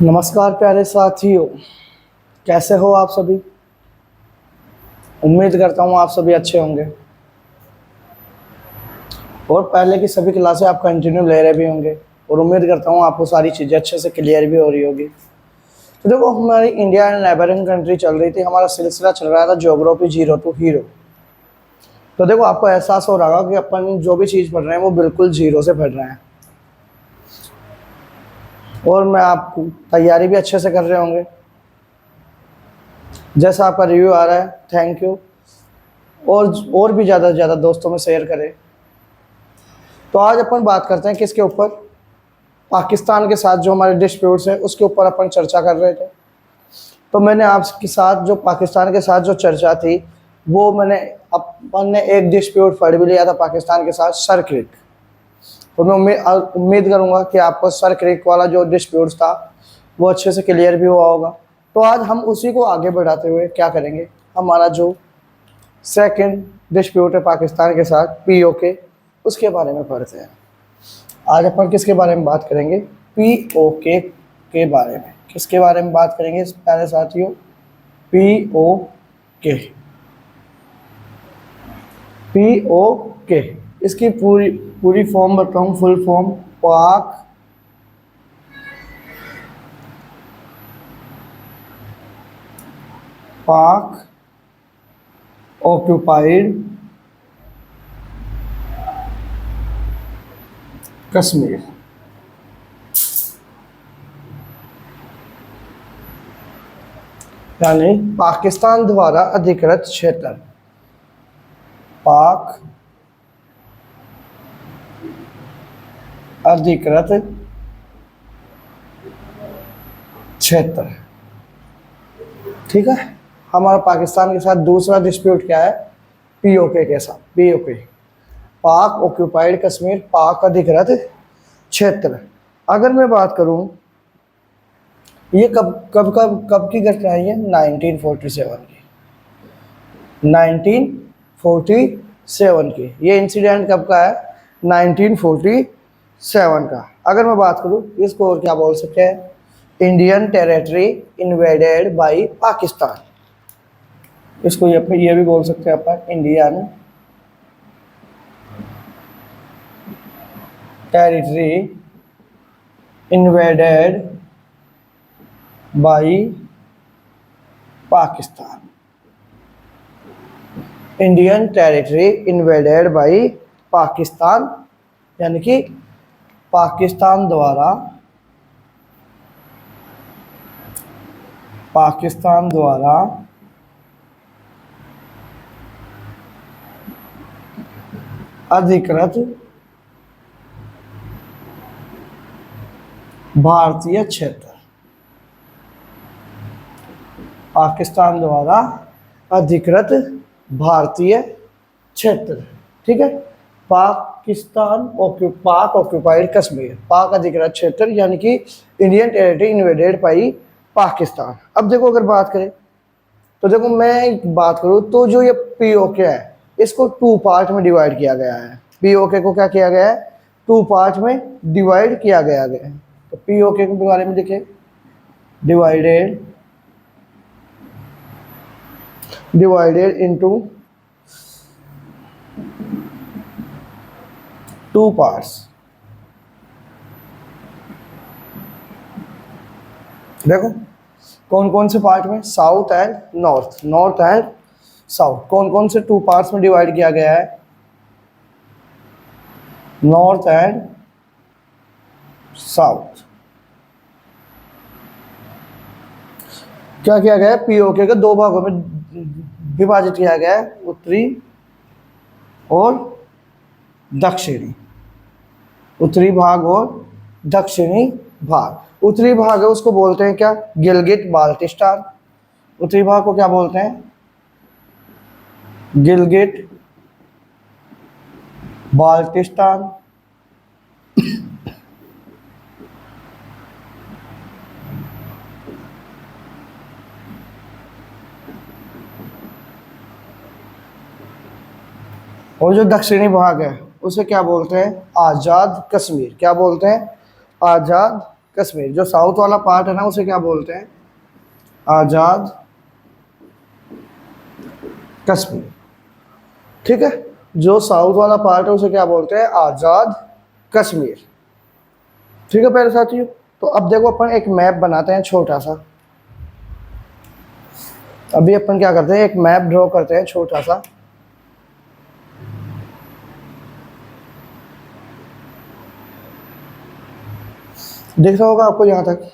नमस्कार प्यारे साथियों, कैसे हो आप सभी। उम्मीद करता हूँ आप सभी अच्छे होंगे और पहले की सभी क्लासें आप कंटिन्यू ले रहे भी होंगे और उम्मीद करता हूँ आपको सारी चीज़ें अच्छे से क्लियर भी हो रही होगी। तो देखो, हमारी इंडिया एंड नेबरिंग कंट्री चल रही थी, हमारा सिलसिला चल रहा था ज्योग्राफी जीरो टू हीरो। तो देखो, आपको एहसास हो रहा होगा कि अपन जो भी चीज़ पढ़ रहे हैं वो बिल्कुल जीरो से पढ़ रहे हैं और मैं आपको तैयारी भी अच्छे से कर रहे होंगे। जैसा आपका रिव्यू आ रहा है, थैंक यू। और भी ज़्यादा से ज़्यादा दोस्तों में शेयर करें। तो आज अपन बात करते हैं किसके ऊपर, पाकिस्तान के साथ जो हमारे डिस्प्यूट्स हैं उसके ऊपर अपन चर्चा कर रहे थे। तो मैंने आपके साथ जो पाकिस्तान के साथ जो चर्चा थी वो अपन ने एक डिस्प्यूट पढ़ भी लिया था पाकिस्तान के साथ, सर क्रिक। तो मैं उम्मीद करूँगा कि आपको सर क्रिक वाला जो डिस्प्यूट था वो अच्छे से क्लियर भी हुआ होगा। तो आज हम उसी को आगे बढ़ाते हुए क्या करेंगे, हमारा जो सेकंड डिस्प्यूट है पाकिस्तान के साथ पीओके, उसके बारे में पढ़ते हैं। आज अपन किसके बारे में बात करेंगे, पीओके के बारे में। किसके बारे में बात करेंगे प्यारे साथियों, पीओके। पीओके इसकी पूरी फॉर्म बताऊं, फुल फॉर्म, पाक ऑक्यूपाइड कश्मीर। यानी पाकिस्तान द्वारा अधिकृत क्षेत्र, पाक अधिकृत क्षेत्र। ठीक है, हमारा पाकिस्तान के साथ दूसरा डिस्प्यूट क्या है, पीओके के साथ। पीओके पाक ऑक्यूपाइड कश्मीर, पाक अधिकृत क्षेत्र। अगर मैं बात करूं, ये कब की घटना है, 1947 की। 1947 की ये इंसिडेंट कब का है, 1947 का। अगर मैं बात करूं इसको और क्या बोल सकते हैं, Indian territory invaded by Pakistan. इसको ये भी बोल सकते हैं अपन, Indian territory invaded by Pakistan. Indian territory invaded by Pakistan, यानी कि पाकिस्तान द्वारा अधिकृत भारतीय क्षेत्र। पाकिस्तान द्वारा अधिकृत भारतीय क्षेत्र। ठीक है, पाक ऑक्यूपाइड कश्मीर, पाक अधिकृत क्षेत्र, यानी कि Indian territory invaded by Pakistan. अब देखो, अगर बात करें तो देखो, मैं बात करूं तो जो ये पीओके है इसको टू पार्ट में डिवाइड किया गया है। पीओके को क्या किया गया है, टू पार्ट में डिवाइड किया गया है। तो पीओके के बारे में देखें, डिवाइडेड इनटू टू पार्ट्स। देखो कौन कौन से पार्ट में, south and north, north and south. कौन कौन से टू पार्ट्स में डिवाइड किया गया है, नॉर्थ एंड साउथ। क्या किया गया है, पीओके को दो भागों में विभाजित किया गया है, उत्तरी और दक्षिणी। उत्तरी भाग और दक्षिणी भाग। उत्तरी भाग है उसको बोलते हैं क्या, गिलगिट बाल्टिस्तान। उत्तरी भाग को क्या बोलते हैं, गिलगिट बाल्टिस्तान। और जो दक्षिणी भाग है उसे क्या बोलते हैं, आज़ाद कश्मीर। क्या बोलते हैं, आज़ाद कश्मीर। जो साउथ वाला पार्ट है ना उसे क्या बोलते हैं, आज़ाद कश्मीर। ठीक है, जो साउथ वाला पार्ट है उसे क्या बोलते हैं, आज़ाद कश्मीर। ठीक है प्यारे साथियों, तो अब देखो अपन एक मैप बनाते हैं छोटा सा। अभी अपन क्या करते हैं, एक मैप ड्रॉ करते हैं छोटा सा। दिख रहा होगा आपको यहाँ तक।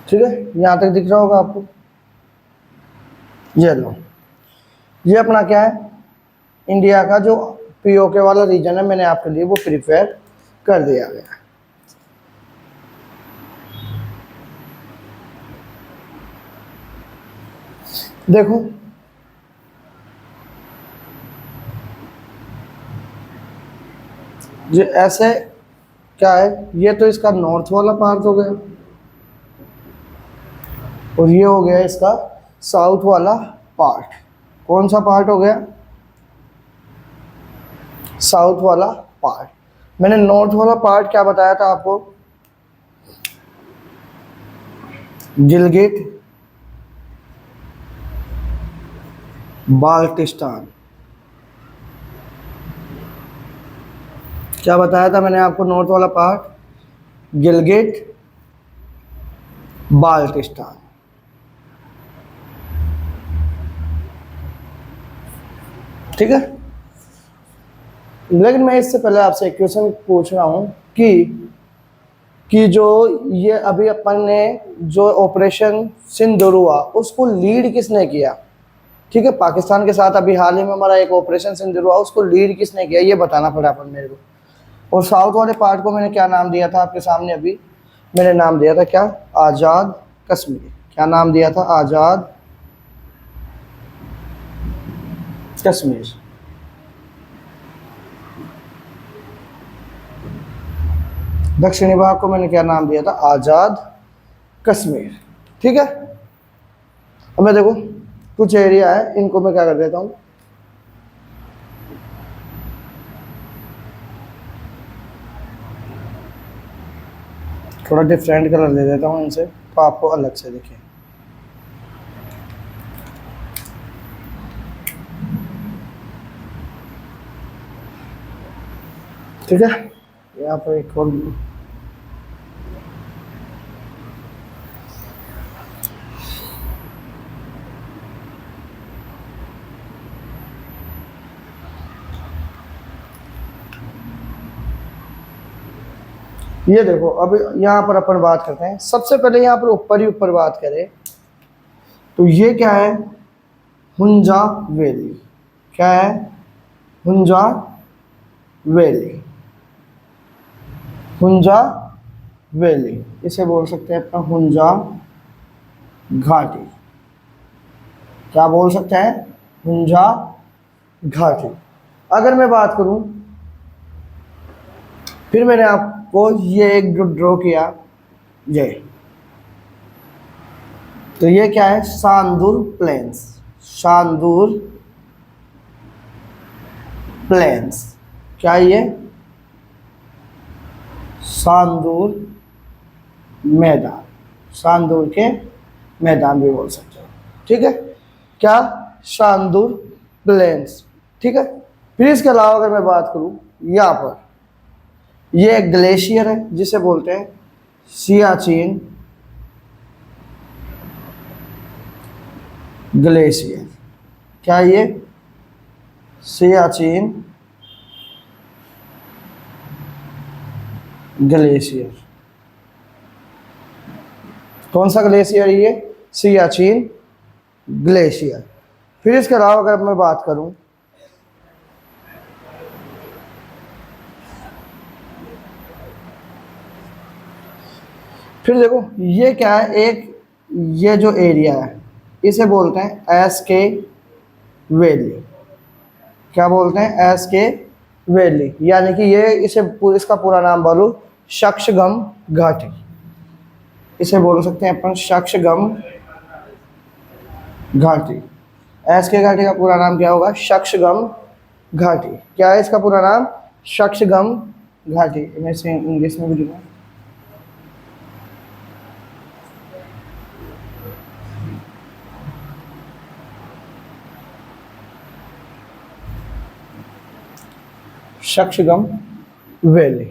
ठीक है, यहाँ तक दिख रहा होगा आपको। ये लो, ये अपना क्या है, इंडिया का जो पीओके वाला रीजन है, मैंने आपके लिए वो प्रिपेयर कर दिया गया। देखो ये ऐसे क्या है, ये तो इसका नॉर्थ वाला पार्ट हो गया और ये हो गया इसका साउथ वाला पार्ट। कौन सा पार्ट हो गया, साउथ वाला पार्ट। मैंने नॉर्थ वाला पार्ट क्या बताया था आपको, गिलगिट बाल्टिस्तान। क्या बताया था मैंने आपको, नॉर्थ वाला पार्ट गिलगिट बाल्टिस्तान। ठीक है, लेकिन मैं इससे पहले आपसे एक क्वेश्चन पूछ रहा हूं कि जो ये अभी अपन ने जो ऑपरेशन सिंदूर हुआ उसको लीड किसने किया। ठीक है, पाकिस्तान के साथ अभी हाल ही में हमारा एक ऑपरेशन सिंदूर हुआ, उसको लीड किसने किया ये बताना पड़ा अपन मेरे को। और साउथ वाले पार्ट को मैंने क्या नाम दिया था आपके सामने, अभी मैंने नाम दिया था क्या, आज़ाद कश्मीर। क्या नाम दिया था, आज़ाद कश्मीर। दक्षिणी भाग को मैंने क्या नाम दिया था, आज़ाद कश्मीर। ठीक है, अब मैं देखो कुछ एरिया है, इनको मैं क्या कर देता हूँ, थोड़ा डिफरेंट कलर दे देता हूँ इनसे तो आपको अलग से दिखे। ठीक है, यहाँ पर एक और ये देखो। अब यहाँ पर अपन बात करते हैं, सबसे पहले यहाँ पर ऊपर ही ऊपर बात करें तो ये क्या है, हुंजा वैली। क्या है, हुंजा वैली। हुंजा वैली इसे बोल सकते हैं अपना हुंजा घाटी। क्या बोल सकते हैं, हुंजा घाटी। अगर मैं बात करूं, फिर मैंने आपको ये एक ड्रॉ किया, ये तो ये क्या है, सांदूर प्लेन्स। सांदूर प्लेन्स, क्या ये, सांदूर मैदान। सांदूर के मैदान भी बोल सकते हो। ठीक है, क्या, सांदूर प्लेन्स। ठीक है, फिर इसके अलावा अगर मैं बात करूं, यहाँ पर ये एक ग्लेशियर है जिसे बोलते हैं सियाचिन ग्लेशियर। क्या ये, सियाचिन ग्लेशियर। कौन सा ग्लेशियर है ये, सियाचिन ग्लेशियर। फिर इसके अलावा अगर मैं बात करूं, फिर देखो ये क्या है, एक ये जो एरिया है इसे बोलते हैं एस के वैली। क्या बोलते हैं, एस के वैली, यानी कि ये इसका पूरा नाम बोलो शक्शगम घाटी। इसे बोल सकते हैं अपन शक्शगम घाटी। एस के घाटी का पूरा नाम क्या होगा? शक्शगम घाटी। क्या है इसका पूरा नाम? शक्शगम घाटी। मैं इसे इंग्लिश में भी लिखूंगा। शक्शगम वैली।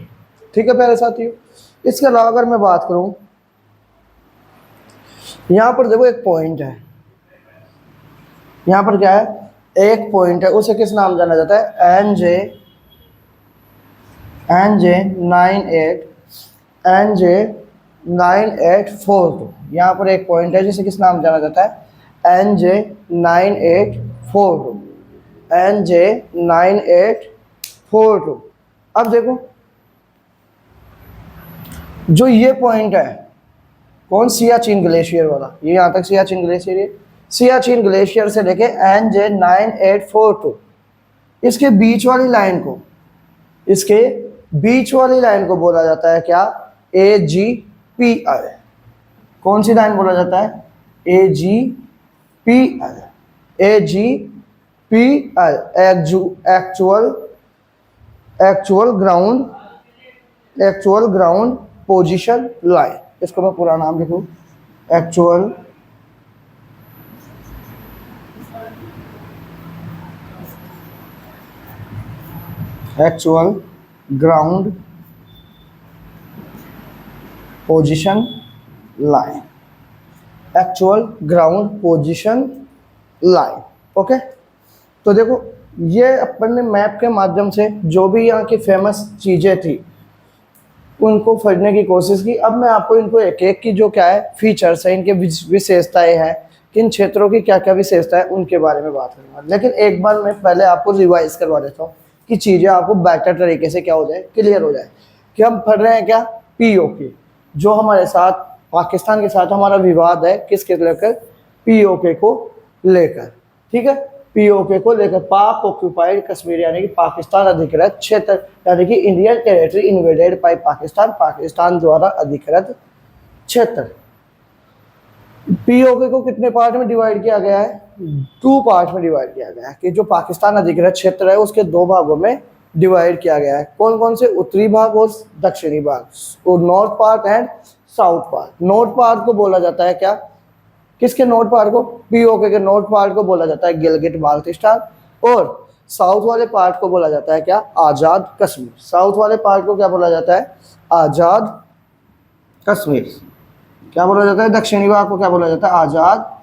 ठीक है प्यारे साथियों, इसके अलावा अगर मैं बात करूं, यहां पर देखो एक पॉइंट है, यहां पर क्या है? एक पॉइंट है, उसे किस नाम जाना जाता है? N J 9842। यहाँ पर एक पॉइंट है जिसे किस नाम जाना जाता है? NJ9842। NJ9842। अब देखो जो ये पॉइंट है, कौन? सियाचिन ग्लेशियर वाला। ये यहाँ तक सियाचिन ग्लेशियर है। सियाचिन ग्लेशियर से लेके NJ9842, इसके बीच वाली लाइन को, इसके बीच वाली लाइन को बोला जाता है क्या? AGPL। कौन सी लाइन बोला जाता है? AGPL। AGPL actual ground position line. इसको मैं पूरा नाम लिखूं, actual ground position line. Actual ground position line. Okay, तो देखो ये अपन ने मैप के माध्यम से जो भी यहाँ की फेमस चीज़ें थी उनको पढ़ने की कोशिश की। अब मैं आपको इनको एक एक की जो क्या है फीचर्स है, इनके विशेषताएं हैं, किन क्षेत्रों की क्या क्या विशेषता है, उनके बारे में बात करूँगा। लेकिन एक बार मैं पहले आपको रिवाइज करवा देता हूँ कि चीज़ें आपको बेटर तरीके से क्या हो जाए, क्लियर हो जाए कि हम पढ़ रहे हैं क्या? POK। जो हमारे साथ पाकिस्तान के साथ हमारा विवाद है, किसके लेकर? POK को लेकर। ठीक है, POK को लेकर, पाक ऑक्यूपाइड कश्मीर यानी कि पाकिस्तान अधिकृत क्षेत्र, यानी कि Indian territory invaded by Pakistan, Pakistan द्वारा अधिकृत क्षेत्र। POK को कितने पार्ट में डिवाइड किया गया है? 2 पार्ट में डिवाइड किया गया है कि जो पाकिस्तान अधिकृत क्षेत्र है उसके 2 भागों में डिवाइड किया गया है। कौन कौन से? उत्तरी भाग और दक्षिणी भाग, और north part and south part. North part को बोला जाता है क्या? किसके नॉर्थ पार्ट को? POK के नॉर्थ पार्ट को बोला जाता है गिलगिट बाल्टिस्तान, और साउथ वाले पार्ट को बोला जाता है क्या? आज़ाद कश्मीर। साउथ वाले पार्ट को क्या बोला जाता है? आज़ाद कश्मीर। क्या बोला जाता है? दक्षिणी भाग को क्या बोला जाता है? आज़ाद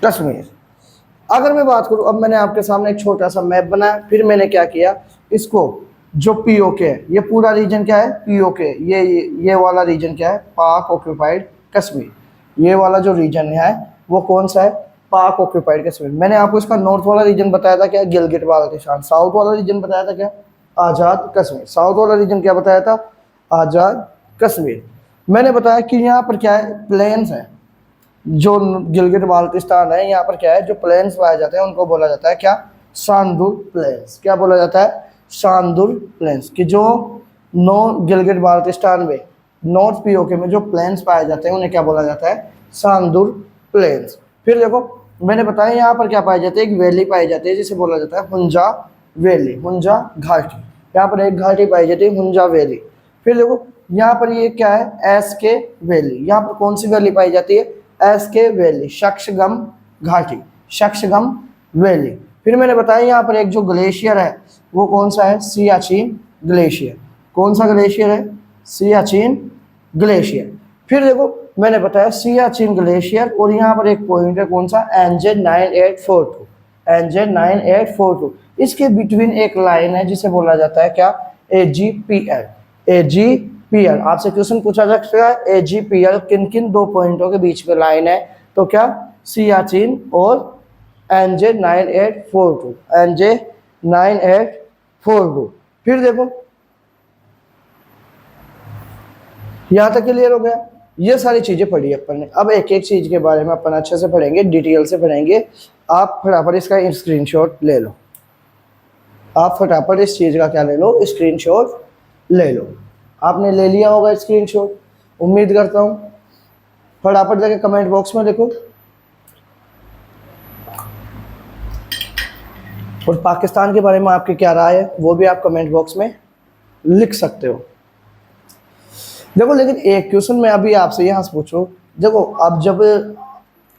कश्मीर। अगर मैं बात करूं, अब मैंने आपके सामने एक छोटा सा मैप बनाया, फिर मैंने क्या किया, इसको जो POK है, ये पूरा रीजन क्या है? POK। ये वाला रीजन क्या है? पाक ऑक्यूपाइड कश्मीर। ये वाला जो रीजन है वो कौन सा है? पाक ऑक्यूपाइड कश्मीर। मैंने आपको इसका नॉर्थ वाला रीजन बताया था क्या? गिलगिट बाल्टिस्तान। साउथ वाला रीजन बताया था क्या? आज़ाद कश्मीर। साउथ वाला रीजन क्या बताया था? आज़ाद कश्मीर। मैंने बताया कि यहाँ पर क्या है? प्लेन्स है। जो गिलगिट बाल्टिस्तान है, यहाँ पर क्या है? जो प्लेन्स पाए जाते हैं उनको बोला जाता है क्या? शानदुर प्लेन्स। क्या बोला जाता है? शानदुर प्लेन्स। कि जो गिलगिट बाल्टिस्तान में, नॉर्थ POK में जो प्लेन्स पाए जाते हैं उन्हें क्या बोला जाता है? शानदुर प्लेन्स। फिर देखो मैंने बताया यहाँ पर क्या पाई जाती है? एक वैली पाई जाती है जिसे बोला जाता है हुंजा वैली, हुंजा घाटी। यहाँ पर एक घाटी पाई जाती है, हुंजा वैली। फिर देखो यहाँ पर ये क्या है? SK valley. यहाँ पर कौन सी वैली पाई जाती है? SK वैली, शक्शगम घाटी, शक्शगम वैली। फिर मैंने बताया यहाँ पर एक जो ग्लेशियर है वो कौन सा है? सियाचिन ग्लेशियर। कौन सा ग्लेशियर है? सियाचिन ग्लेशियर। फिर देखो मैंने बताया सियाचिन ग्लेशियर, और यहाँ पर एक पॉइंट है कौन सा? NJ9842। NJ9842। इसके बिटवीन एक लाइन है जिसे बोला जाता है क्या? AGPL। AGPL। आपसे क्वेश्चन पूछा जा सकता है AGPL किन किन 2 पॉइंटों के बीच में लाइन है? तो क्या? सियाचिन और NJ9842। NJ9842। फिर देखो यहाँ तक क्लियर हो गया। ये सारी चीज़ें पढ़ी अपन ने। अब एक एक चीज़ के बारे में अपन अच्छे से पढ़ेंगे, डिटेल से पढ़ेंगे। आप फटाफट इसका स्क्रीनशॉट ले लो। आप फटाफट इस चीज़ का क्या ले लो? स्क्रीनशॉट ले लो। आपने ले लिया होगा स्क्रीनशॉट, उम्मीद करता हूँ। फटाफट जाके कमेंट बॉक्स में लिखो। और पाकिस्तान के बारे में आपकी क्या राय है वो भी आप कमेंट बॉक्स में लिख सकते हो। देखो लेकिन एक क्वेश्चन मैं अभी आपसे यहाँ से पूछूं, देखो अब जब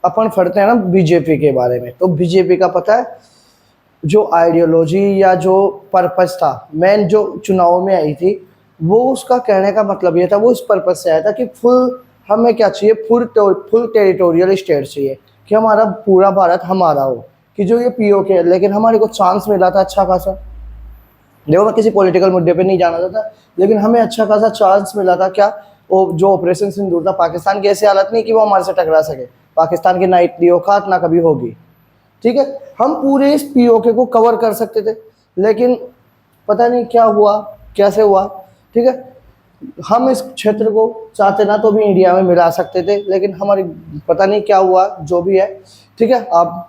अपन पढ़ते हैं ना बीजेपी के बारे में, तो बीजेपी का पता है जो आइडियोलॉजी या जो पर्पस था, मेन जो चुनाव में आई थी, वो उसका कहने का मतलब ये था, वो इस पर्पस से आया था कि हमें क्या चाहिए, फुल टेरिटोरियल स्टेट चाहिए, कि हमारा पूरा भारत हमारा हो, कि जो ये पीओके है। लेकिन हमारे को चांस मिला था अच्छा खासा, देखो मैं किसी पॉलिटिकल मुद्दे पे नहीं जाना चाहता, लेकिन हमें अच्छा खासा चांस मिला था। क्या वो जो ऑपरेशन सिंदूर था, पाकिस्तान की ऐसी हालत नहीं कि वो हमारे से टकरा सके, पाकिस्तान की ना इतनी औकात ना कभी होगी, ठीक है। हम पूरे इस पीओके को कवर कर सकते थे, लेकिन पता नहीं क्या हुआ, कैसे हुआ, ठीक है। हम इस क्षेत्र को चाहते ना तो भी इंडिया में मिला सकते थे, लेकिन हमारी पता नहीं क्या हुआ, जो भी है, ठीक है। अब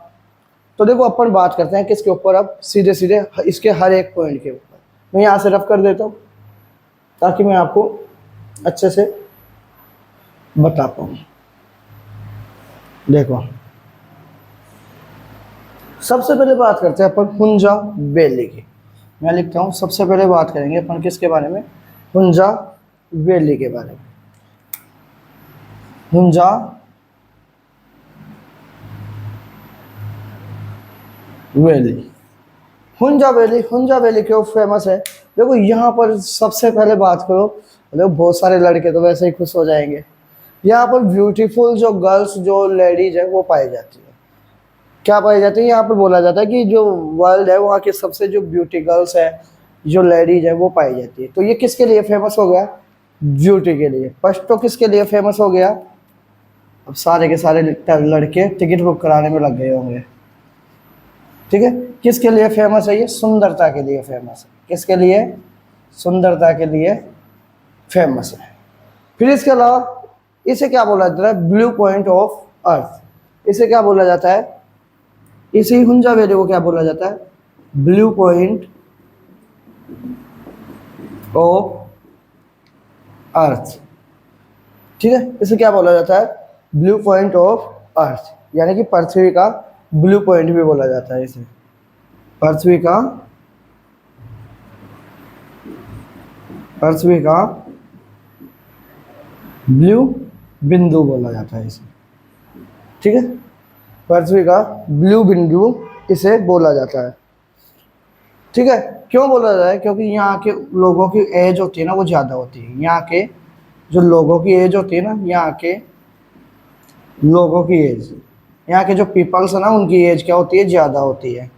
तो देखो अपन बात करते हैं किसके ऊपर, अब सीधे सीधे इसके हर एक पॉइंट के ऊपर मैं यहाँ से रफ कर देता हूँ ताकि मैं आपको अच्छे से बता पाऊँ। देखो सबसे पहले बात करते हैं अपन हुंजा वैली की। मैं लिखता हूँ सबसे पहले बात करेंगे अपन किसके बारे में, हुंजा वैली के बारे में। हुंजा वैली, हुंजा वैली क्यों फेमस है? देखो यहाँ पर सबसे पहले बात करो, मतलब बहुत सारे लड़के तो वैसे ही खुश हो जाएंगे, यहाँ पर ब्यूटीफुल जो गर्ल्स जो लेडीज है वो पाई जाती है। क्या पाई जाती है? यहाँ पर बोला जाता है कि जो वर्ल्ड है वहाँ की सबसे जो ब्यूटी गर्ल्स है, जो लेडीज है वो पाई जाती है। तो ये किसके लिए फेमस हो गया? ब्यूटी के लिए। फर्स्ट तो किसके लिए फेमस हो गया? अब सारे के सारे लड़के टिकट बुक कराने में लग गए होंगे, ठीक है। किसके लिए फेमस है? ये सुंदरता के लिए फेमस है। किसके लिए? सुंदरता के लिए फेमस है। फिर इसके अलावा इसे क्या बोला जाता है? Blue point of earth. इसे क्या बोला जाता है? इसी हुंजा वैली को क्या बोला जाता है? ब्लू पॉइंट ऑफ अर्थ, ठीक है। इसे क्या बोला जाता है? ब्लू पॉइंट ऑफ अर्थ, यानी कि पृथ्वी का ब्लू पॉइंट भी बोला जाता है इसे। पृथ्वी का ब्लू बिंदु बोला जाता है इसे, ठीक है। पृथ्वी का ब्लू बिंदु इसे बोला जाता है, ठीक है। क्यों बोला जाता है? क्योंकि यहाँ के लोगों की एज होती है ना वो ज़्यादा होती है। यहाँ के जो लोगों की एज होती है ना, यहाँ के लोगों की एज, यहाँ के जो पीपल्स है ना उनकी एज क्या होती है? ज़्यादा होती है।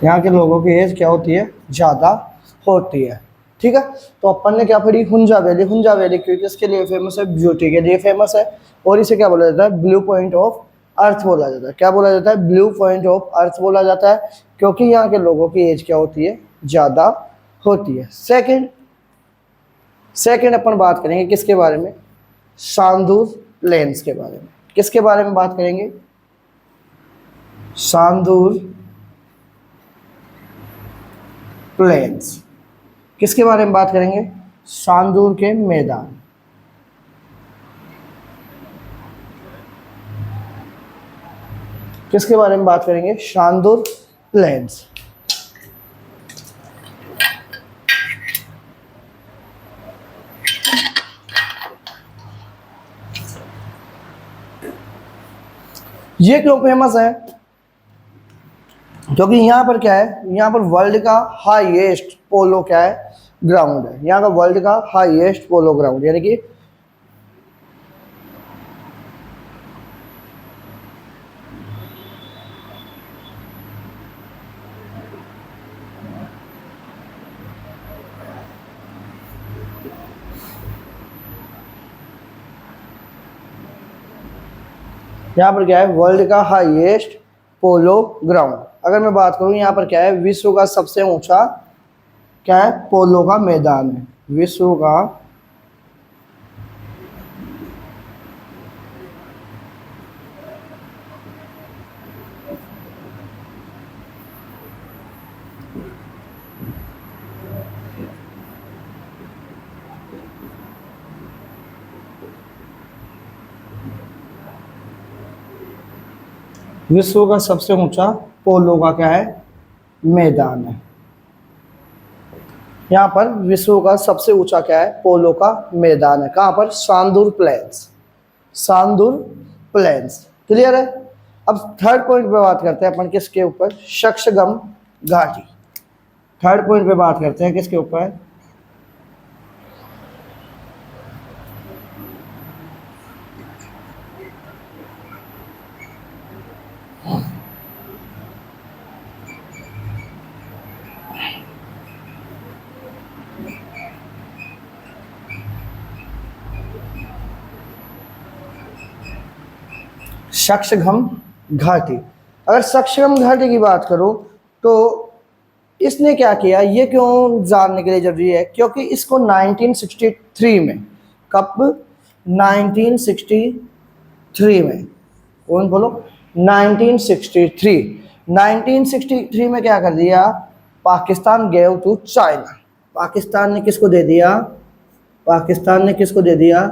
यहाँ के लोगों की एज क्या होती है? ज़्यादा होती है, ठीक है। तो अपन ने क्या पढ़ी? हुंजा वैली। हुंजा वैली क्योंकि इसके लिए फेमस है? ब्यूटी के लिए फेमस है। और इसे क्या बोला जाता है? ब्लू पॉइंट ऑफ अर्थ बोला जाता है। क्या बोला जाता है? ब्लू पॉइंट ऑफ अर्थ बोला जाता है, क्योंकि यहाँ के लोगों की एज क्या होती है? ज़्यादा होती है। सेकंड अपन बात करेंगे किसके बारे में? सांदूर प्लेन्स के बारे में। किसके बारे में बात करेंगे? सांदूर प्लेन्स। किसके बारे में बात करेंगे? सांदूर के मैदान। किसके बारे में बात करेंगे? सांदूर प्लेन्स। ये क्यों फेमस है? क्योंकि यहाँ पर क्या है? यहाँ पर वर्ल्ड का हाईएस्ट पोलो क्या है? ग्राउंड है। यहाँ का वर्ल्ड का हाईएस्ट पोलो ग्राउंड, यानी कि यहाँ पर क्या है? वर्ल्ड का हाईएस्ट पोलो ग्राउंड। अगर मैं बात करूँ यहाँ पर क्या है? विश्व का सबसे ऊंचा क्या है? पोलो का मैदान है। विश्व का विश्व का सबसे ऊंचा पोलो का क्या है, मैदान है। यहाँ पर विश्व का सबसे ऊंचा क्या है, पोलो का मैदान है। कहाँ पर, सांदूर प्लेन्स, सांदूर प्लेन्स। क्लियर है। अब थर्ड पॉइंट पे बात करते हैं अपन किसके ऊपर, शक्सगम घाटी। थर्ड पॉइंट पे बात करते हैं किसके ऊपर, शक्सगम घाटी। अगर शक्सगम घाटी की बात करूं तो इसने क्या किया, ये क्यों जानने के लिए जरूरी है, क्योंकि इसको 1963 में, कब, 1963 में, कौन बोलो, 1963, 1963 में क्या कर दिया, Pakistan gave to China. Pakistan ने किसको दे दिया, पाकिस्तान ने किसको दे दिया,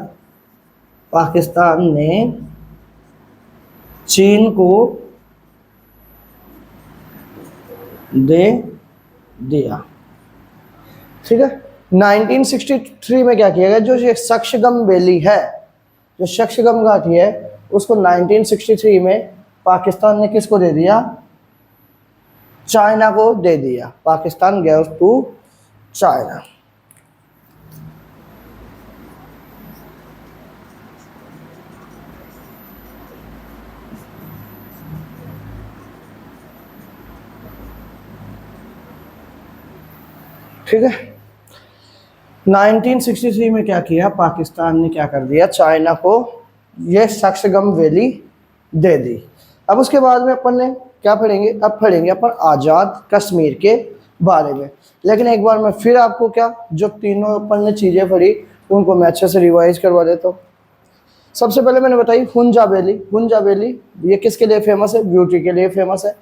पाकिस्तान ने चीन को दे दिया। ठीक है। 1963 में क्या किया गया, जो ये शक्सगम वैली है, जो शक्सगम घाटी है, उसको 1963 में पाकिस्तान ने किसको दे दिया, चाइना को दे दिया। पाकिस्तान गया टू चाइना। ठीक है। 1963 में क्या किया, पाकिस्तान ने क्या कर दिया, चाइना को ये शक्सगम वैली दे दी। अब उसके बाद में अपन ने क्या पढ़ेंगे, अब पढ़ेंगे अपन आज़ाद कश्मीर के बारे में। लेकिन एक बार मैं फिर आपको क्या, जो तीनों अपन ने चीज़ें पढ़ी उनको मैं अच्छे से रिवाइज करवा देता हूँ। सबसे पहले मैंने बताई हुंजा वैली। हुंजा वैली ये किसके लिए फेमस है, ब्यूटी के लिए फेमस है।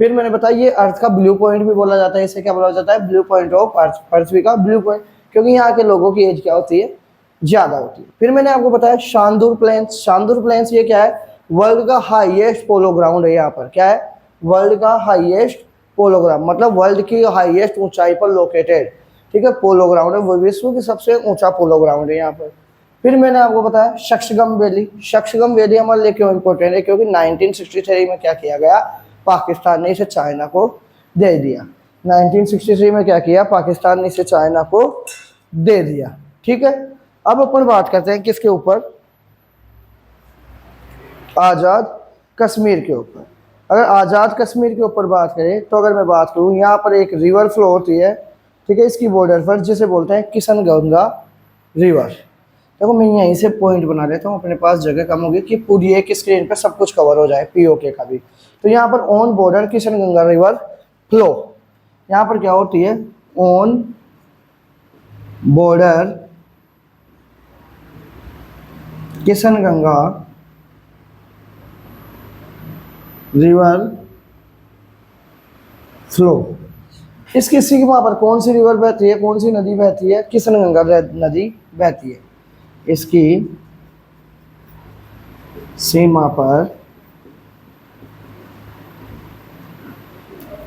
फिर मैंने बताया ये अर्थ का ब्लू पॉइंट भी बोला जाता है। इसे क्या बोला जाता है, ब्लू पॉइंट ऑफ अर्थ, पृथ्वी का ब्लू पॉइंट, क्योंकि यहाँ के लोगों की एज क्या होती है, ज़्यादा होती है। फिर मैंने आपको बताया शांदूर प्लेन्स। शांदूर प्लेन्स ये क्या है, वर्ल्ड का हाईएस्ट पोलो ग्राउंड है। यहाँ पर क्या है, वर्ल्ड का हाईएस्ट पोलो ग्राउंड, मतलब वर्ल्ड की हाईएस्ट ऊंचाई पर लोकेटेड, ठीक है, पोलो ग्राउंड है। वो विश्व की सबसे ऊंचा पोलो ग्राउंड है यहाँ पर। फिर मैंने आपको बताया शक्सगम वैली। शक्सगम वैली हमारे लिए क्यों इंपॉर्टेंट है, क्योंकि 1963 में क्या किया गया, पाकिस्तान ने इसे चाइना को दे दिया। 1963 में क्या किया, पाकिस्तान ने इसे चाइना को दे दिया। ठीक है। अब अपन बात करते हैं किसके ऊपर, आज़ाद कश्मीर के ऊपर। अगर आज़ाद कश्मीर के ऊपर बात करें तो अगर मैं बात करूं, यहाँ पर एक रिवर फ्लो होती है, ठीक है, इसकी बॉर्डर पर, जिसे बोलते हैं किशन गंगा रिवर। देखो मैं यहीं से पॉइंट बना लेता हूँ, अपने पास जगह कम होगी कि पूरी एक स्क्रीन पर सब कुछ कवर हो जाए, पीओके का भी। तो यहाँ पर on border Kishan Ganga river flow, यहाँ पर क्या होती है, on border Kishan Ganga river flow. इसकी सीमा पर कौन सी रिवर बहती है, कौन सी नदी बहती है, किशन गंगा नदी बहती है। इसकी सीमा पर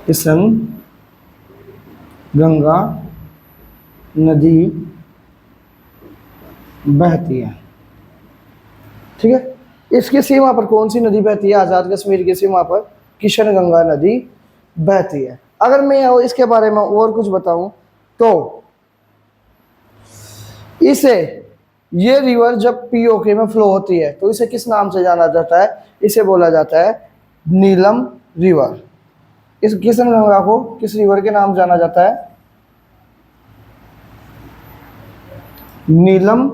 किशन गंगा नदी बहती है। ठीक है। इसकी सीमा पर कौन सी नदी बहती है, आज़ाद कश्मीर की सीमा पर किशन गंगा नदी बहती है। अगर मैं इसके बारे में और कुछ बताऊं तो इसे, ये रिवर जब पीओके में फ्लो होती है तो इसे किस नाम से जाना जाता है, इसे बोला जाता है नीलम रिवर। इस किशन गंगा को किस रिवर के नाम जाना जाता है, नीलम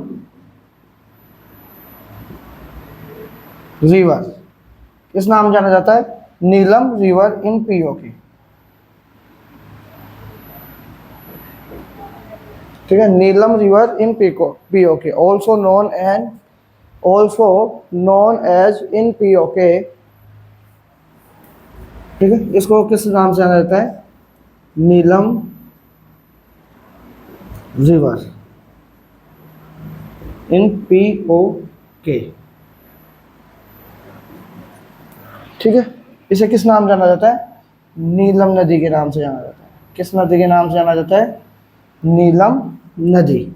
रिवर। किस नाम जाना जाता है, नीलम रिवर इन पीओके। ठीक है, Neelam river in PoK, also known as in PoK. ठीक है, इसको किस नाम से जाना जाता है, नीलम रिवर इन पीओके। ठीक है। इसे किस नाम जाना जाता है? नीलम नदी के नाम से जाना जाता है। किस नदी के नाम से जाना जाता है? नीलम नदी।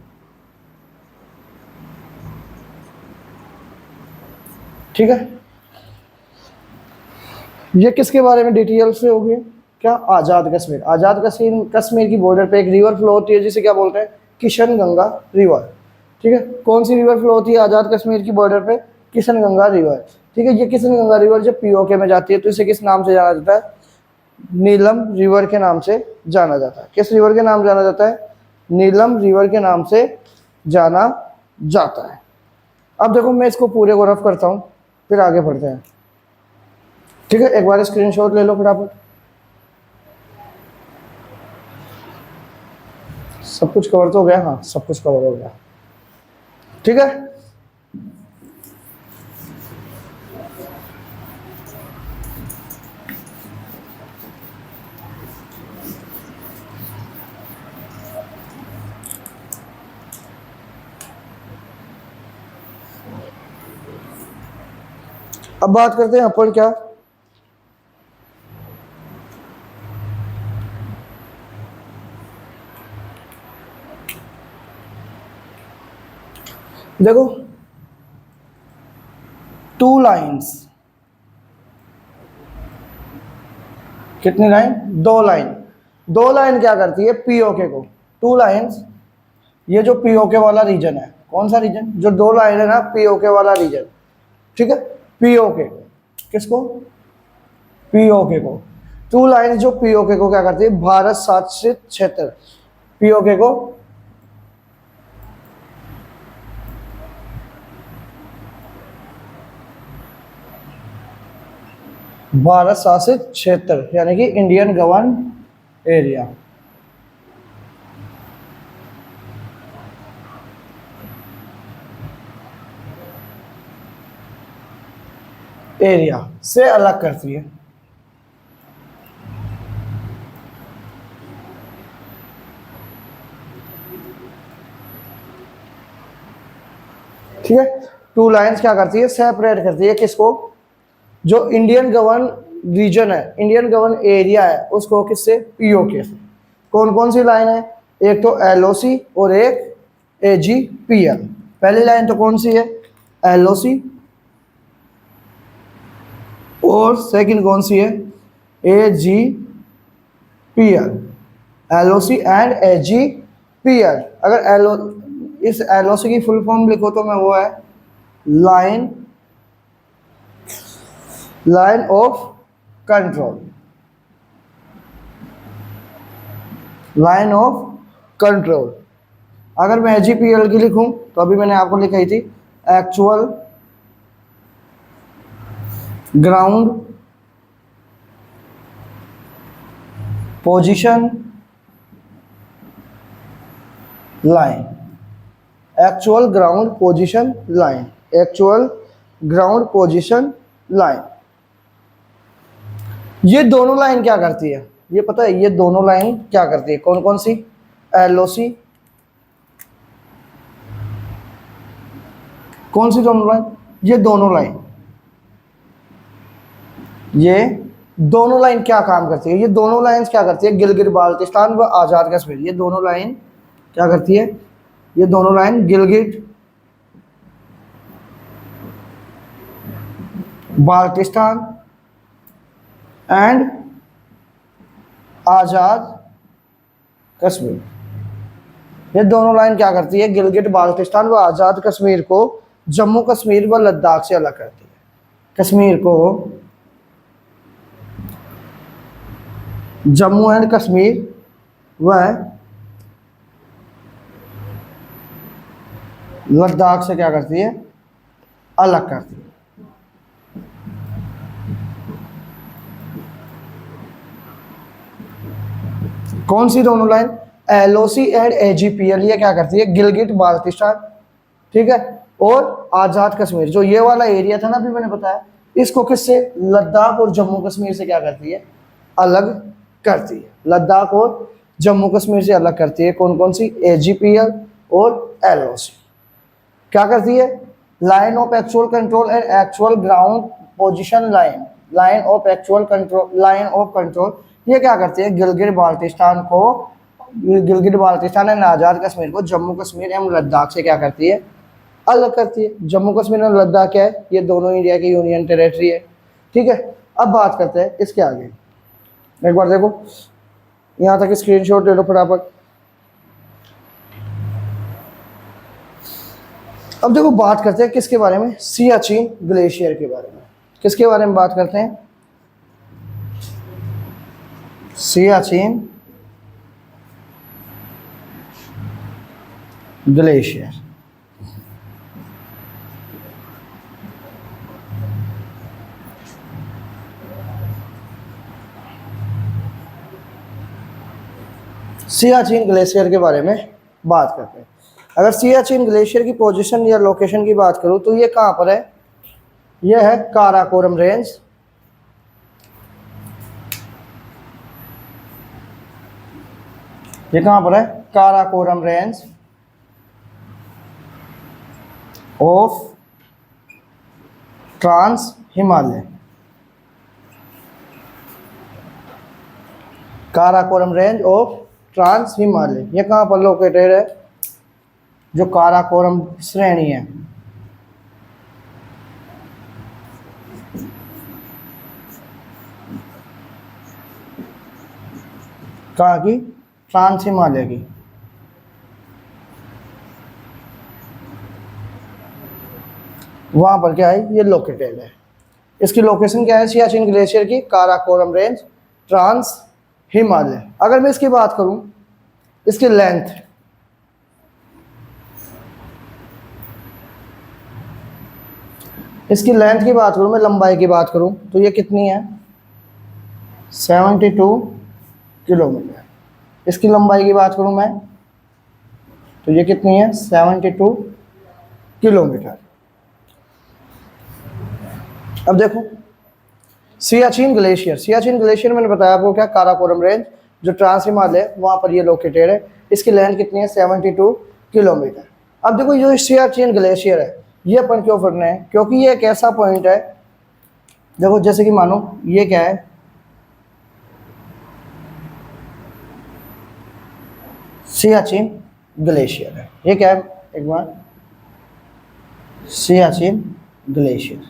ठीक है, ये किसके बारे में डिटेल से हो गया? क्या? आज़ाद कश्मीर। आज़ाद कश्मीर, कश्मीर की बॉर्डर पे एक रिवर फ्लो होती है जिसे क्या बोलते हैं? किशन गंगा रिवर। ठीक है, कौन सी रिवर फ्लो होती है आज़ाद कश्मीर की बॉर्डर पे? किशन गंगा रिवर। ठीक है, ये किशन गंगा रिवर जब पीओके में जाती है तो इसे किस नाम से जाना जाता है? नीलम रिवर के नाम से जाना जाता है। किस रिवर के नाम जाना जाता है? नीलम रिवर के नाम से जाना जाता है। अब देखो मैं इसको पूरे को रफ करता हूँ, फिर आगे बढ़ते हैं। ठीक है, एक बार स्क्रीनशॉट ले लो फटाफट। सब कुछ कवर तो हो गया? हाँ, सब कुछ कवर हो गया। ठीक है, अब बात करते हैं अपन क्या? देखो, टू लाइंस, कितनी लाइन? दो लाइन। दो लाइन क्या करती है? पीओके को। टू लाइंस, ये जो पीओके वाला रीजन है, कौन सा रीजन? जो दो लाइन है ना, पीओके वाला रीजन। ठीक है, पीओके, किसको? पीओके को। टू लाइन जो पीओके को क्या करती है? भारत शासित क्षेत्र, पीओके को भारत शासित क्षेत्र यानी कि इंडियन गवर्न एरिया। एरिया से अलग करती है। ठीक है, टू लाइंस क्या करती है? सेपरेट करती है किसको? जो इंडियन गवर्न रीजन है, इंडियन गवर्न एरिया है, उसको किससे? पीओके से। कौन कौन सी लाइन है? एक तो एलओसी और एक एजीपीएल। पहली लाइन तो कौन सी है? एलओसी। और सेकंड कौन सी है? एजीपीएल। LOC and AGPL. अगर एलओ इस एलओसी की फुल फॉर्म लिखो तो मैं वो है line of control. Line of control. अगर मैं एजीपीएल की लिखूं तो अभी मैंने आपको लिखाई थी actual ground position line. Actual ground position line. Actual ground position line. ये दोनों लाइन क्या करती है? ये पता है ये दोनों लाइन क्या करती है? कौन कौन सी? एलओसी। कौन सी दोनों लाइन? ये दोनों लाइन। ये दोनों लाइन क्या काम करती है? ये दोनों लाइंस क्या करती है? गिलगित बाल्टिस्तान व आजाद कश्मीर। ये दोनों लाइन क्या करती है? ये दोनों लाइन गिलगित बाल्टिस्तान एंड आजाद कश्मीर। ये दोनों लाइन क्या करती है? गिलगित बाल्टिस्तान व आजाद कश्मीर को जम्मू कश्मीर व लद्दाख से अलग करती है। कश्मीर को जम्मू एंड कश्मीर व लद्दाख से क्या करती है? अलग करती है। कौन सी दोनों लाइन? LOC and एजीपीएल। ये क्या करती है? गिलगित बाल्टिस्तान, ठीक है, और आजाद कश्मीर, जो ये वाला एरिया था ना अभी मैंने बताया, इसको किससे? लद्दाख और जम्मू कश्मीर से क्या करती है? अलग करती है। लद्दाख और जम्मू कश्मीर से अलग करती है। कौन कौन सी? एजीपीएल और एलओसी। क्या करती है? Line of actual control and actual ground position line. Line of actual control, line of control, ये क्या करती है, गिलगित बाल्टिस्तान को, गिलगित बाल्टिस्तान एंड आज़ाद कश्मीर को जम्मू कश्मीर एवं लद्दाख से क्या करती है, अलग करती है। जम्मू कश्मीर और लद्दाख क्या है, ये दोनों इंडिया की यूनियन टेरेटरी है, ठीक है। अब बात करते हैं इसके आगे, एक बार देखो यहाँ तक स्क्रीनशॉट ले लो फटाफट। अब देखो बात करते हैं किसके बारे में, सियाचिन ग्लेशियर के बारे में। किसके बारे में बात करते हैं, सियाचिन ग्लेशियर। सियाचिन ग्लेशियर के बारे में बात करते हैं। अगर सियाचिन ग्लेशियर की पोजीशन या लोकेशन की बात करूं तो ये कहां पर है, यह है काराकोरम रेंज, ये कहां पर है, Karakoram range of trans Himalaya, Karakoram range of trans Himalaya, ये कहां पर लोकेटेड है, जो काराकोरम श्रेणी है, कहाँ की, ट्रांस हिमालय की। वहां पर क्या है, ये लोकेटेड है। इसकी लोकेशन क्या है, सियाचिन ग्लेशियर की काराकोरम रेंज ट्रांस हिमालय। अगर मैं इसकी बात करूं, इसकी लेंथ, इसकी लेंथ की बात करूं, मैं लंबाई की बात करूं तो ये कितनी है, 72 किलोमीटर। इसकी लंबाई की बात करूं मैं तो ये कितनी है, 72 किलोमीटर। अब देखो सियाचिन ग्लेशियर, सियाचिन ग्लेशियर मैंने बताया आपको क्या, काराकोरम रेंज जो ट्रांस हिमालय वहाँ पर ये लोकेटेड है। इसकी लेंथ कितनी है, 72 किलोमीटर। अब देखो जो सियाचिन ग्लेशियर है ये अपन क्यों पढ़ रहे हैं, क्योंकि ये एक ऐसा पॉइंट है, देखो जैसे कि मानो ये क्या है, सियाचिन ग्लेशियर है, ये क्या है, एक बार, सियाचिन ग्लेशियर,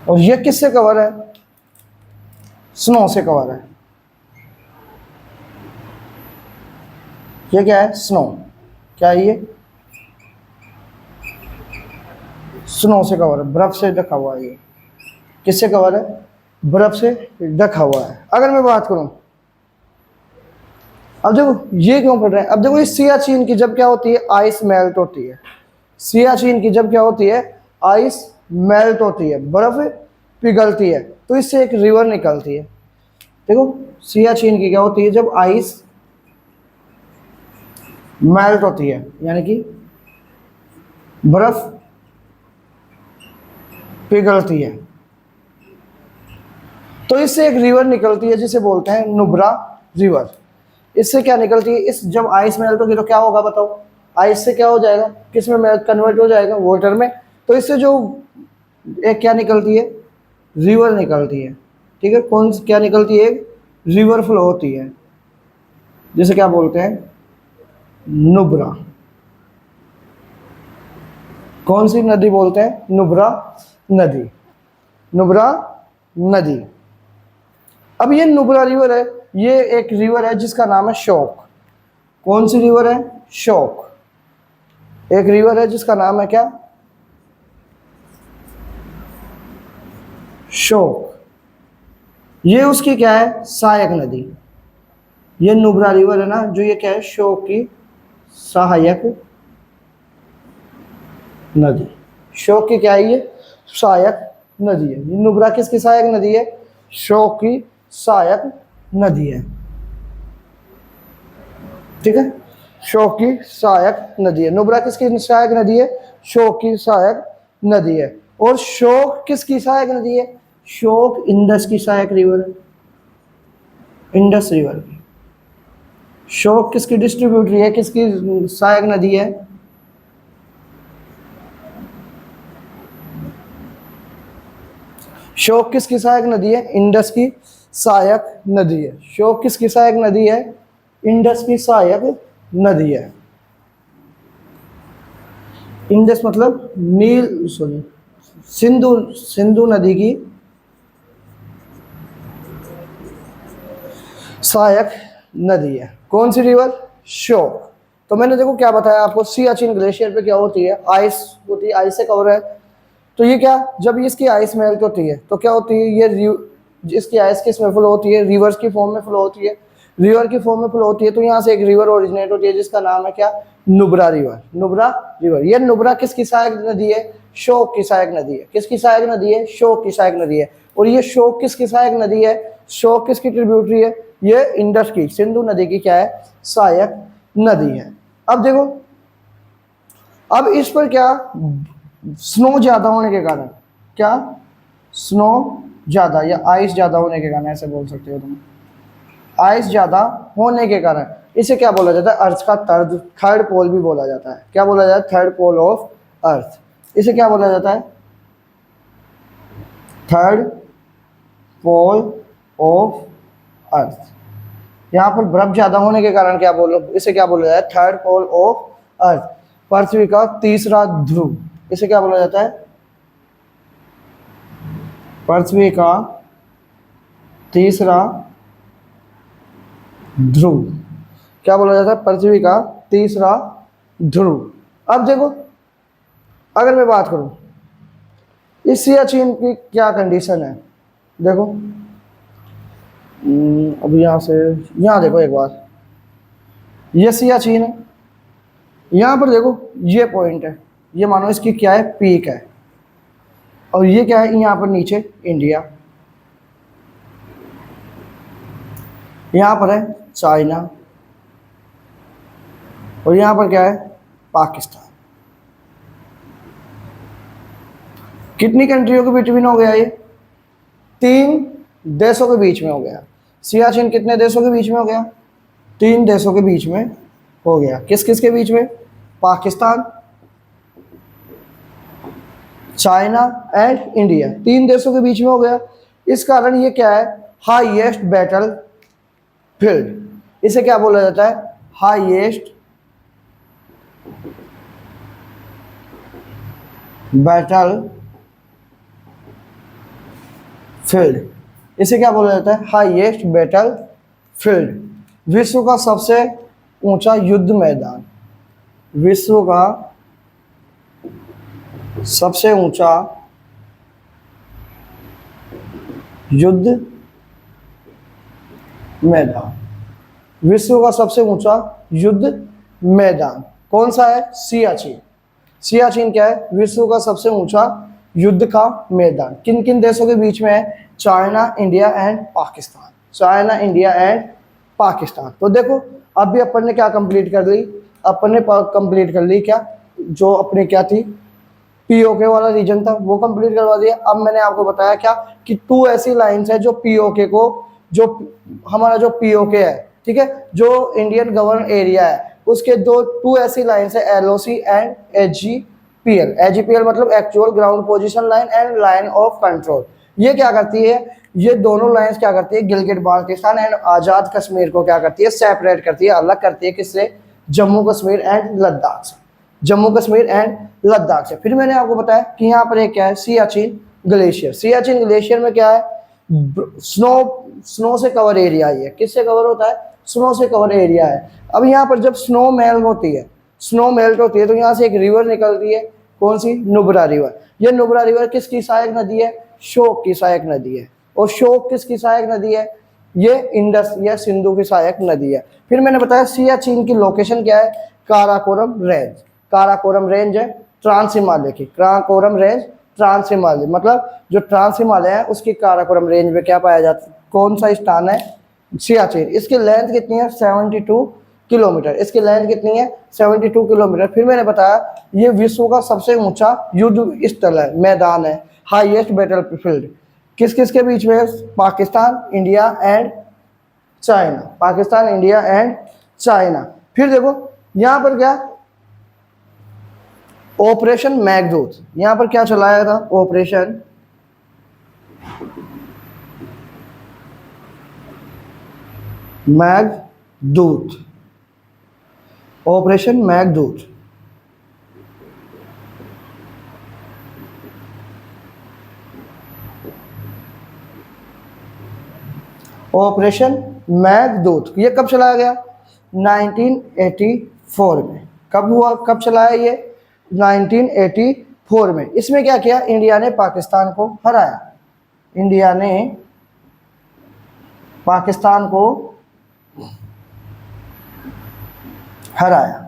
और ये किससे कवर है, स्नो से कवर है। ये क्या है, स्नो, क्या है ये, स्नो से कवर है, बर्फ से ढका हुआ है। ये किससे कवर है, बर्फ से ढका हुआ है। अगर मैं बात करूं, अब देखो ये क्यों पढ़ रहे हैं, अब देखो इस सियाचिन की जब क्या होती है, आइस मेल्ट होती है, सियाचिन की जब क्या होती है, आइस मेल्ट होती है, बर्फ पिघलती है, तो इससे एक रिवर निकलती है। देखो सियाचिन की क्या होती है, जब आइस मेल्ट होती है यानी कि बर्फ पिघलती है, तो इससे एक रिवर निकलती है जिसे बोलते हैं नुब्रा रिवर। इससे क्या निकलती है, इस जब आइस मेल्ट होगी तो क्या होगा बताओ, आइस से क्या हो जाएगा, किस में कन्वर्ट हो जाएगा, वाटर में। तो इससे जो एक क्या निकलती है, रिवर निकलती है, ठीक है। कौन क्या निकलती है, रिवर फ्लो होती है, जिसे क्या बोलते हैं, नुब्रा। कौन सी नदी बोलते हैं, नुब्रा नदी, नुब्रा नदी। अब ये नुब्रा रिवर है, ये एक रिवर है जिसका नाम है शोक। कौन सी रिवर है, शोक, एक रिवर है जिसका नाम है क्या, शोक। ये उसकी क्या है, सहायक नदी। ये नुब्रा रिवर है ना, जो ये क्या है, शोक की सहायक नदी। शोक की क्या है, ये सहायक नदी है। ये नुब्रा किसकी सहायक नदी है, शोक की सहायक नदी है, ठीक है। शोक की सहायक नदी है, नुब्रा किसकी सहायक नदी है, शोक की सहायक नदी है। और शोक किसकी सहायक नदी है, शोक इंडस की सहायक रिवर है, इंडस रिवर की। शोक किसकी डिस्ट्रीब्यूटरी है, किसकी सहायक नदी है, शोक किसकी सहायक नदी है? इंडस की सहायक नदी है। शोक किसकी सहायक नदी है? इंडस की सहायक नदी है। इंडस मतलब नील, सॉरी, सिंधु, सिंधु नदी की सहायक नदी है। कौन सी रिवर? शोक। तो मैंने देखो क्या बताया आपको, सियाचिन ग्लेशियर पे क्या होती है? आइस होती है, आइस से कवर है। तो ये क्या, जब इसकी आइस मेल्ट होती है तो क्या होती है? ये इसकी आइस किस में फ्लो होती है? रिवर्स की फॉर्म में फ्लो होती है। रिवर की फॉर्म में फ्लो होती है, तो यहाँ से एक रिवर ओरिजिनेट होती है जिसका नाम है क्या? नुब्रा रिवर। नुब्रा रिवर। ये नुब्रा किसकी सहायक नदी है? शोक की सहायक नदी है। किसकी सहायक नदी है? शोक की सहायक नदी है। और ये शोक किसकी सहायक नदी है? शोक किसकी ट्रिब्यूटरी है? ये इंडस की, सिंधु नदी की क्या है? सहायक नदी है। अब देखो, अब इस पर क्या, स्नो ज्यादा होने के कारण, क्या, स्नो ज्यादा या आइस ज्यादा होने के कारण, ऐसे बोल सकते हो तुम, आइस ज्यादा होने के कारण इसे क्या बोला जाता है? अर्थ का थर्ड पोल भी बोला जाता है। क्या बोला जाता है? Third pole of earth. इसे क्या बोला जाता है? Third pole of earth. यहाँ पर बर्फ ज्यादा होने के कारण क्या बोलो, इसे क्या बोला जाता है? थर्ड पोल ऑफ अर्थ। पृथ्वी का तीसरा ध्रुव, इसे क्या बोला जाता है? पृथ्वी का तीसरा ध्रुव। क्या बोला जाता है? पृथ्वी का तीसरा ध्रुव। अब देखो, अगर मैं बात करूं इस सियाचिन की क्या कंडीशन है, देखो, अब यहाँ से, यहाँ देखो एक बार, ये सियाचिन है, यहाँ पर देखो ये पॉइंट है, ये मानो इसकी क्या है? पीक है। और ये क्या है? यहाँ पर नीचे इंडिया, यहाँ पर है चाइना, और यहाँ पर क्या है? पाकिस्तान। कितनी कंट्रियों के बिटवीन हो गया ये? 3 देशों के बीच में हो गया। सियाचिन कितने देशों के बीच में हो गया? 3 देशों के बीच में हो गया। किस किस के बीच में? पाकिस्तान, चाइना एंड इंडिया, 3 देशों के बीच में हो गया। इस कारण ये क्या है? Highest battle field. इसे क्या बोला जाता है? Highest battle field. इसे क्या बोला जाता है? Highest battle field. विश्व का सबसे ऊंचा युद्ध मैदान, विश्व का सबसे ऊंचा युद्ध मैदान, विश्व का सबसे ऊंचा युद्ध मैदान कौन सा है? सियाचिन। सियाचिन क्या है? विश्व का सबसे ऊंचा युद्ध का मैदान। किन किन देशों के बीच में है? China, India and Pakistan. China, India and Pakistan. तो देखो, अब भी अपन ने क्या कंप्लीट कर ली? अपन ने कंप्लीट कर ली क्या, जो अपने क्या थी, पीओके वाला रीजन था, वो कंप्लीट करवा दिया। अब मैंने आपको बताया क्या कि 2 ऐसी लाइंस है जो पीओके को, जो हमारा जो पीओके है, ठीक है, जो इंडियन गवर्न एरिया है, उसके 2 ऐसी लाइंस है, एलओसी एंड एचजीपीएल। एचजीपीएल मतलब actual ground position line and line of control. ये क्या करती है? ये दोनों लाइंस क्या करती है? गिलगिट बाल्टिस्तान एंड आजाद कश्मीर को क्या करती है? सेपरेट करती है, अलग करती है। किससे? जम्मू कश्मीर एंड लद्दाख से। जम्मू कश्मीर एंड लद्दाख से। फिर मैंने आपको बताया कि यहाँ पर एक क्या है? सियाचिन ग्लेशियर। सियाचिन ग्लेशियर में क्या है? स्नो से कवर एरिया है। किससे कवर होता है? स्नो से कवर एरिया है। अब यहाँ पर जब स्नो मेल्ट होती है, स्नो मेल्ट होती है, तो यहाँ से एक रिवर निकलती है। कौन सी? नुब्रा रिवर। ये नुब्रा रिवर किसकी सहायक नदी है? शोक की सहायक नदी है। और शोक किसकी सहायक नदी है? ये इंडस या सिंधु की सहायक नदी है। फिर मैंने बताया सियाचिन की लोकेशन क्या है? काराकोरम रेंज। काराकोरम रेंज है ट्रांस हिमालय की। काराकोरम रेंज ट्रांस हिमालय, मतलब जो ट्रांस हिमालय है उसकी काराकोरम रेंज में क्या पाया जाता है? कौन सा स्थान है? सियाचिन। इसकी लेंथ कितनी है? 72 किलोमीटर। इसकी लेंथ कितनी है? 72 किलोमीटर। फिर मैंने बताया ये विश्व का सबसे ऊंचा युद्ध स्थल है, मैदान है, हाईएस्ट बैटल फील्ड। किस किस के बीच में है? Pakistan, India and China. Pakistan, India and China. फिर देखो यहाँ पर क्या, ऑपरेशन मेघदूत। यहाँ पर क्या चलाया था? Operation Meghdoot, operation Meghdoot. Operation Meghdoot ये कब चलाया गया? 1984 में। कब हुआ, कब चलाया ये? 1984 में। इसमें क्या किया? इंडिया ने पाकिस्तान को हराया। इंडिया ने पाकिस्तान को हराया।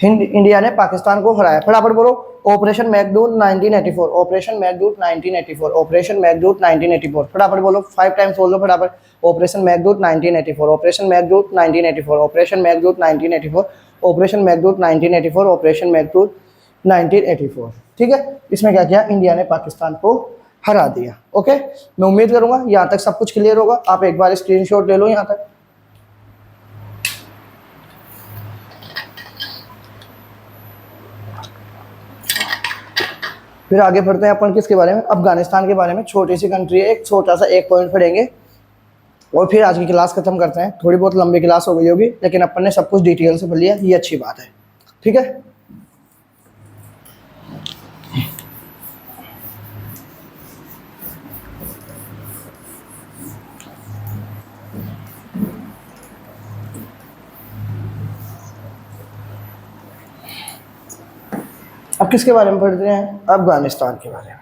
इंडिया ने पाकिस्तान को हराया। फटाफट बोलो, operation Meghdoot 1984, operation Meghdoot 1984, operation Meghdoot 1984। फटाफट बोलो, 5 टाइम्स बोलो फटाफट। Operation Meghdoot 1984, operation Meghdoot 1984, operation Meghdoot 1984, operation Meghdoot 1984, operation Meghdoot 1984। ठीक है, इसमें क्या किया? इंडिया ने पाकिस्तान को हरा दिया। ओके, मैं उम्मीद करूंगा यहाँ तक सब कुछ क्लियर होगा। आप एक बार स्क्रीनशॉट ले लो यहाँ तक। फिर आगे बढ़ते हैं अपन किसके बारे में? अफगानिस्तान के बारे में। छोटी सी कंट्री है, एक छोटा सा एक पॉइंट पढ़ेंगे और फिर आज की क्लास खत्म करते हैं। थोड़ी बहुत लंबी क्लास हो गई होगी, लेकिन अपन ने सब कुछ डिटेल से पढ़ लिया, ये अच्छी बात है। ठीक है, अब किसके बारे में पढ़ते हैं? अफगानिस्तान के बारे में।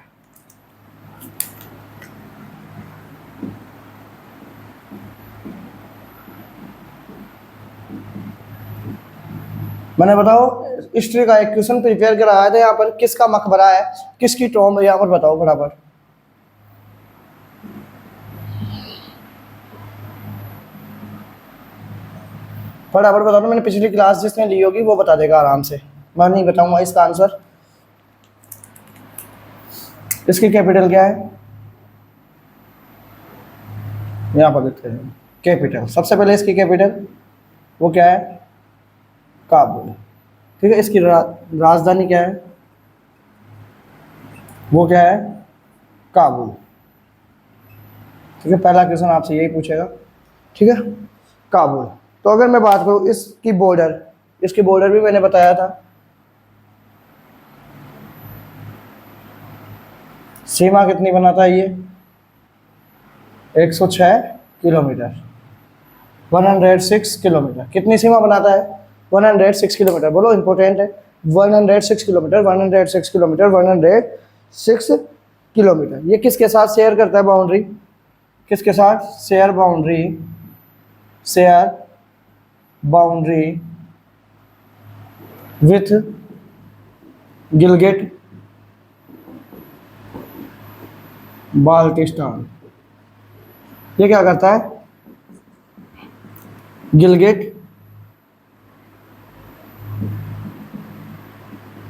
मैंने बताओ हिस्ट्री का एक क्वेश्चन प्रिपेयर कराया था यहाँ पर, किसका मकबरा है, किसकी टॉम्ब है यहाँ पर, बताओ फटाफट। फटाफट बताओ। मैंने पिछली क्लास जिसने ली होगी वो बता देगा आराम से, मैं नहीं बताऊंगा इसका आंसर। इसकी कैपिटल क्या है? यहाँ पर लिखते हैं कैपिटल। सबसे पहले इसकी कैपिटल वो क्या है? काबुल। ठीक है, इसकी राजधानी क्या है? वो क्या है? काबुल। ठीक है, पहला क्वेश्चन आपसे यही पूछेगा। ठीक है, काबुल। तो अगर मैं बात करूँ इसकी बॉर्डर, इसकी बॉर्डर भी मैंने बताया था। सीमा कितनी बनाता है ये? 106 किलोमीटर, 106 किलोमीटर। कितनी सीमा बनाता है? 106 किलोमीटर। बोलो, इंपॉर्टेंट है। 106 किलोमीटर, 106 किलोमीटर, 106 किलोमीटर। ये किसके साथ शेयर करता है बाउंड्री? किसके साथ share boundary? Share boundary with Gilgit Baltistan. ये क्या करता है? गिलगिट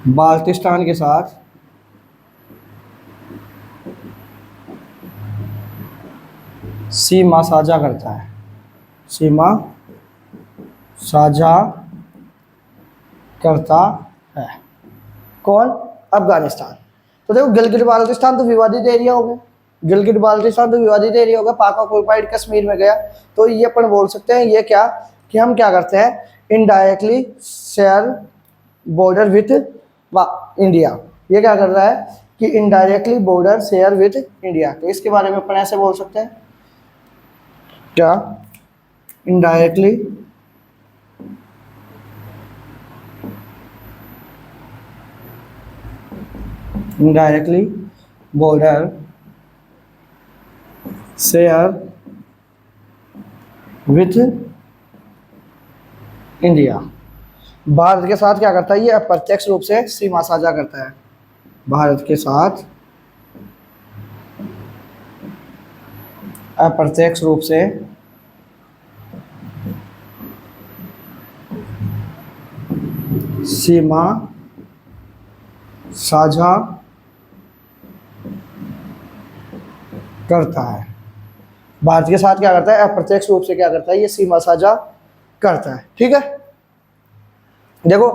बाल्टिस्तान के साथ सीमा साझा करता है। सीमा साझा करता है। कौन? अफगानिस्तान। तो देखो, गिलगिट बाल्टिस्तान तो विवादित एरिया हो गया। गिलगिट बाल्टिस्तान तो विवादित एरिया होगा, पाक ऑक्युपाइड कश्मीर में गया। तो ये अपन बोल सकते हैं ये क्या, कि हम क्या करते हैं? Indirectly share border with India. ये क्या कर रहा है कि indirectly border share with India. तो इसके बारे में अपन ऐसे बोल सकते हैं क्या? Indirectly border share with India. Bharat के साथ क्या करता है? ये अप्रत्यक्ष रूप से सीमा साझा करता है। भारत के साथ अप्रत्यक्ष रूप से सीमा साझा करता है। भारत के साथ क्या करता है? अप्रत्यक्ष रूप से क्या करता है? ये सीमा साझा करता है। ठीक है, देखो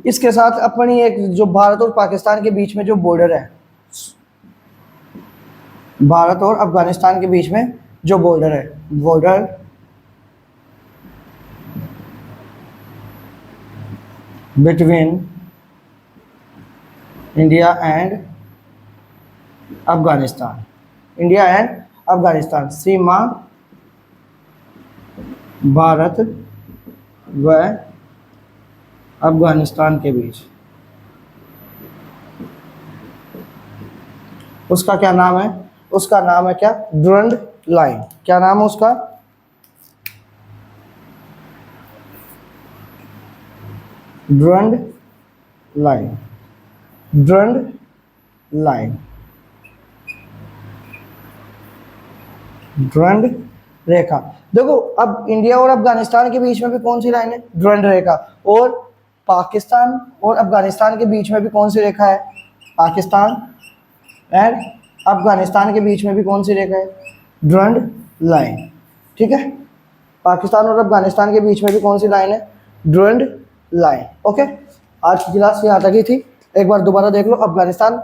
इसके साथ अपनी एक जो भारत और पाकिस्तान के बीच में जो बॉर्डर है, भारत और अफगानिस्तान के बीच में जो बॉर्डर है, border between India and Afghanistan, India and Afghanistan, सीमा भारत व अफगानिस्तान के बीच, उसका क्या नाम है? उसका नाम है क्या? Durand line. क्या नाम है उसका? Durand line, Durand line, Durand रेखा। देखो अब इंडिया और अफगानिस्तान के बीच में भी कौन सी लाइन है? ड्यूरंड रेखा। और पाकिस्तान और अफगानिस्तान के बीच में भी कौन सी रेखा है? पाकिस्तान एंड अफगानिस्तान के बीच में भी कौन सी रेखा है? Durand line. ठीक है, पाकिस्तान और अफगानिस्तान के बीच में भी कौन सी लाइन है? Durand line. ओके, आज की क्लास यहाँ तक ही थी। एक बार दोबारा देख लो। अफगानिस्तान,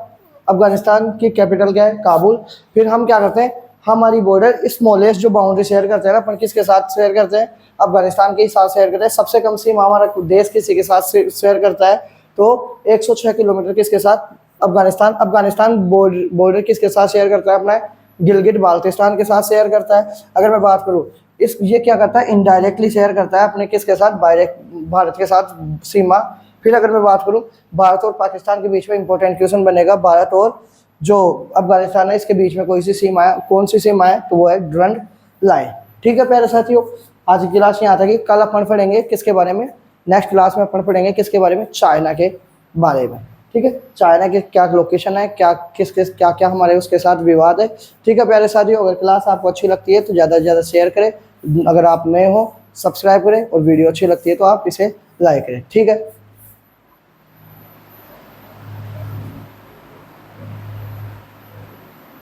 अफगानिस्तान की कैपिटल क्या है? काबुल। फिर हम क्या करते हैं? हमारी बॉर्डर स्मॉलेस्ट जो बाउंड्री शेयर करते हैं ना, अपन किसके साथ शेयर करते हैं? अफगानिस्तान के साथ शेयर करते हैं। सबसे कम सीमा हमारा देश किसी के साथ शेयर करता है तो 106 किलोमीटर किसके साथ? अफगानिस्तान। अफगानिस्तान बॉर्डर किसके साथ शेयर करता है? अपना गिलगिट बाल्टिस्तान के साथ शेयर करता है। अगर मैं बात करूँ इस, ये क्या करता है? इनडायरेक्टली शेयर करता है अपने किसके साथ? भारत के साथ सीमा। फिर अगर मैं बात करूँ भारत और पाकिस्तान के बीच में, इंपॉर्टेंट क्वेश्चन बनेगा, भारत और जो अफगानिस्तान है इसके बीच में कोई सी सीमा है, कौन सी सीमा है? तो वो है ड्यूरंड लाइन। ठीक है प्यारे साथियों, आज की क्लास यहाँ तक ही। कल अपन पढ़ेंगे किसके बारे में? नेक्स्ट क्लास में अपन पढ़ेंगे किसके बारे में? चाइना के बारे में। ठीक है, चाइना के क्या लोकेशन है, क्या क्या क्या हमारे उसके साथ विवाद है। ठीक है प्यारे साथियों, अगर क्लास आपको अच्छी लगती है तो ज़्यादा से ज़्यादा शेयर करें। अगर आप नए हो सब्सक्राइब करें, और वीडियो अच्छी लगती है तो आप इसे लाइक करें। ठीक है।